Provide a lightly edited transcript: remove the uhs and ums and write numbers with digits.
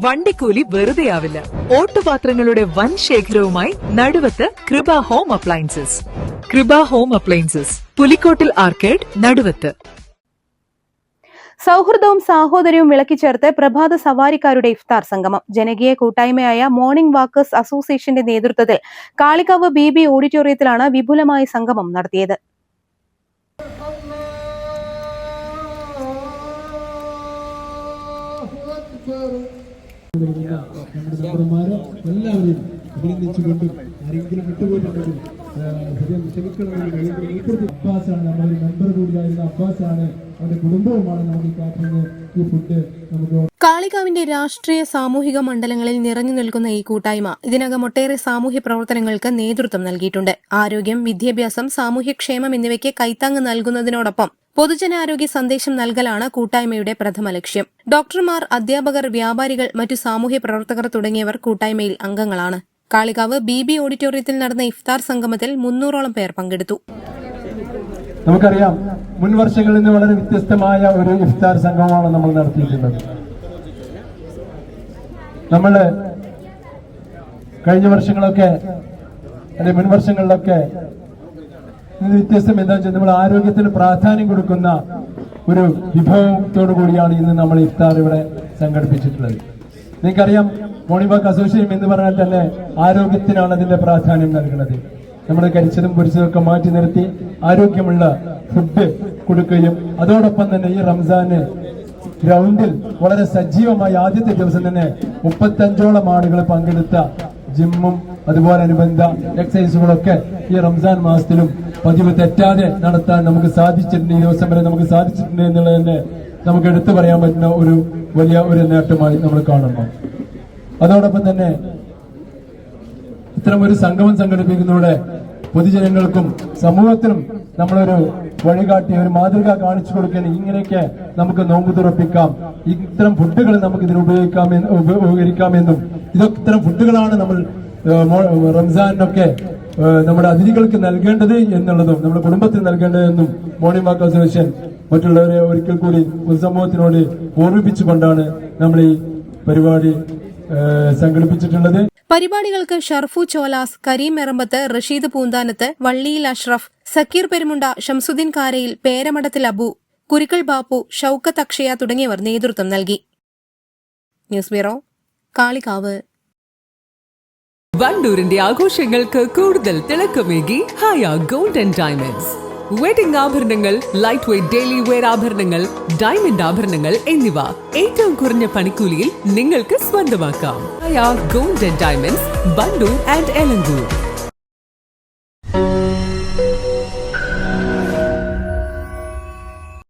വണ്ടിക്കൂലി വെറുതെയാവില്ല. ഓട്ടുപാത്രങ്ങളുടെ വൻ ശേഖരവുമായി നടുവത്ത് കൃപ ഹോം അപ്ലയൻസസ്. കൃപ ഹോം അപ്ലയൻസസ്, പുലിക്കോട്ടിൽ ആർക്കേഡ്, നടുവത്ത്. സൗഹൃദവും സാഹോദര്യവും വിളക്കിച്ചേർത്ത് പ്രഭാത സവാരിക്കാരുടെ ഇഫ്താർ സംഗമം. ജനകീയ കൂട്ടായ്മയായ മോർണിംഗ് വാക്കേഴ്സ് അസോസിയേഷന്റെ നേതൃത്വത്തിൽ കാളികാവ് BB ഓഡിറ്റോറിയത്തിലാണ് വിപുലമായ സംഗമം നടത്തിയത്. എല്ലാവരെയും അഭിനന്ദിച്ചുകൊണ്ടും ആരെങ്കിലും വിട്ടുപോയിട്ടുണ്ടെങ്കിൽ അബ്ബാസാണ്, നമ്മളൊരു മെമ്പർ കൂടിയായിരുന്ന അബ്ബാസാണ്, അവരുടെ കുടുംബവുമാണ് നമുക്ക് ഈ കാറ്റുന്ന ഈ ഫുഡ് നമുക്ക്. കാളികാവിന്റെ രാഷ്ട്രീയ സാമൂഹിക മണ്ഡലങ്ങളിൽ നിറഞ്ഞു നിൽക്കുന്ന ഈ കൂട്ടായ്മ ഇതിനകം ഒട്ടേറെ സാമൂഹ്യ പ്രവർത്തനങ്ങൾക്ക് നേതൃത്വം നൽകിയിട്ടുണ്ട്. ആരോഗ്യം, വിദ്യാഭ്യാസം, സാമൂഹ്യക്ഷേമം എന്നിവയ്ക്ക് കൈത്താങ്ങ് നൽകുന്നതിനോടൊപ്പം പൊതുജനാരോഗ്യ സന്ദേശം നൽകലാണ് കൂട്ടായ്മയുടെ പ്രഥമ ലക്ഷ്യം. ഡോക്ടർമാർ, അധ്യാപകർ, വ്യാപാരികൾ, മറ്റു സാമൂഹ്യ പ്രവർത്തകർ തുടങ്ങിയവർ കൂട്ടായ്മയിൽ അംഗങ്ങളാണ്. കാളികാവ് BB ഓഡിറ്റോറിയത്തിൽ നടന്ന ഇഫ്താർ സംഗമത്തിൽ 300ഓളം പേർ പങ്കെടുത്തു. നമുക്കറിയാം, മുൻ വർഷങ്ങളിൽ നിന്ന് വളരെ വ്യത്യസ്തമായ ഒരു ഇഫ്താർ സംഗമമാണ് നമ്മൾ നടത്തിയിട്ടുള്ളത്. നമ്മൾ കഴിഞ്ഞ വർഷങ്ങളൊക്കെ അല്ലെങ്കിൽ മുൻ വർഷങ്ങളിലൊക്കെ വ്യത്യസ്തം എന്താ വെച്ചാൽ നമ്മൾ ആരോഗ്യത്തിന് പ്രാധാന്യം കൊടുക്കുന്ന ഒരു വിഭവത്തോടു കൂടിയാണ് ഇന്ന് നമ്മൾ ഇഫ്താർ ഇവിടെ സംഘടിപ്പിച്ചിട്ടുള്ളത്. നിങ്ങൾക്കറിയാം, മോർണിംഗ് വാക്ക് അസോസിയേഷൻ എന്ന് പറഞ്ഞാൽ തന്നെ ആരോഗ്യത്തിനാണ് അതിന്റെ പ്രാധാന്യം നൽകുന്നത്. നമ്മൾ കരിച്ചതും പൊരിച്ചതും ഒക്കെ മാറ്റി നിർത്തി ആരോഗ്യമുള്ള ഫുഡ് കൊടുക്കുകയും അതോടൊപ്പം തന്നെ ഈ റംസാന് ഗ്രൗണ്ടിൽ വളരെ സജീവമായി ആദ്യത്തെ ദിവസം തന്നെ 35ഓളം ആളുകൾ പങ്കെടുത്ത ജിമ്മും അതുപോലെ അനുബന്ധ എക്സസൈസുകളൊക്കെ ഈ റംസാൻ മാസത്തിലും പതിവ് തെറ്റാതെ നടത്താൻ നമുക്ക് സാധിച്ചിട്ടുണ്ട്. ഈ ദിവസം വരെ നമുക്ക് സാധിച്ചിട്ടുണ്ട് എന്നുള്ളത് തന്നെ നമുക്ക് എടുത്തു പറയാൻ പറ്റുന്ന ഒരു വലിയ ഒരു നേട്ടമായി നമ്മൾ കാണുന്നു. അതോടൊപ്പം തന്നെ ഇത്തരം ഒരു സംഗമം സംഘടിപ്പിക്കുന്നതിലൂടെ പൊതുജനങ്ങൾക്കും സമൂഹത്തിനും നമ്മളൊരു വഴികാട്ടി, ഒരു മാതൃക കാണിച്ചു കൊടുക്കാൻ ഇങ്ങനെയൊക്കെ നമുക്ക് നോമ്പ് തുറപ്പിക്കാം, ഇത്തരം ഫുഡുകൾ നമുക്ക് ഇതിന് ഉപകരിക്കാമെന്നും ഇത്തരം ഫുഡുകളാണ് നമ്മൾ റംസാനൊക്കെ നമ്മുടെ അതിഥികൾക്ക് നൽകേണ്ടത് എന്നുള്ളതും നമ്മുടെ കുടുംബത്തിന് നൽകേണ്ടതെന്നും മോർണിംഗ് വാക്ക് അസോസിയേഷൻ മറ്റുള്ളവരെ ഒരിക്കൽ കൂടി പൊതുസമൂഹത്തിനോട് ഓർമ്മിപ്പിച്ചുകൊണ്ടാണ് നമ്മൾ ഈ പരിപാടി സംഘടിപ്പിച്ചിട്ടുള്ളത്. പരിപാടികൾക്ക് ഷർഫു ചോലാസ്, കരീം എറമ്പത്ത്, റഷീദ് പൂന്താനത്ത്, വള്ളിയിൽ അഷ്റഫ്, സക്കീർ പെരുമുണ്ട, ഷംസുദ്ദീൻ കാരയിൽ, പേരമടത്തിൽ അബു, കുരിക്കൾ ബാപ്പു, ഷൌക്കത്ത് അക്ഷയ തുടങ്ങിയവർ നേതൃത്വം നൽകി. News bureau, Kalikavu. വണ്ടൂരിന്റെ ആഘോഷങ്ങൾക്ക് കൂടുതൽ തിളക്കമേകി Haya gold and diamonds. Wedding ആഭരണങ്ങൾ, ലൈറ്റ് വെയ്റ്റ് ഡെയിലി വെയർ ആഭരണങ്ങൾ, ഡയമണ്ട് ആഭരണങ്ങൾ എന്നിവ ഏറ്റവും കുറഞ്ഞ പണിക്കൂലിയിൽ നിങ്ങൾക്ക് സ്വന്തമാക്കാം. Haya gold and diamonds, Wandoor and Elankur.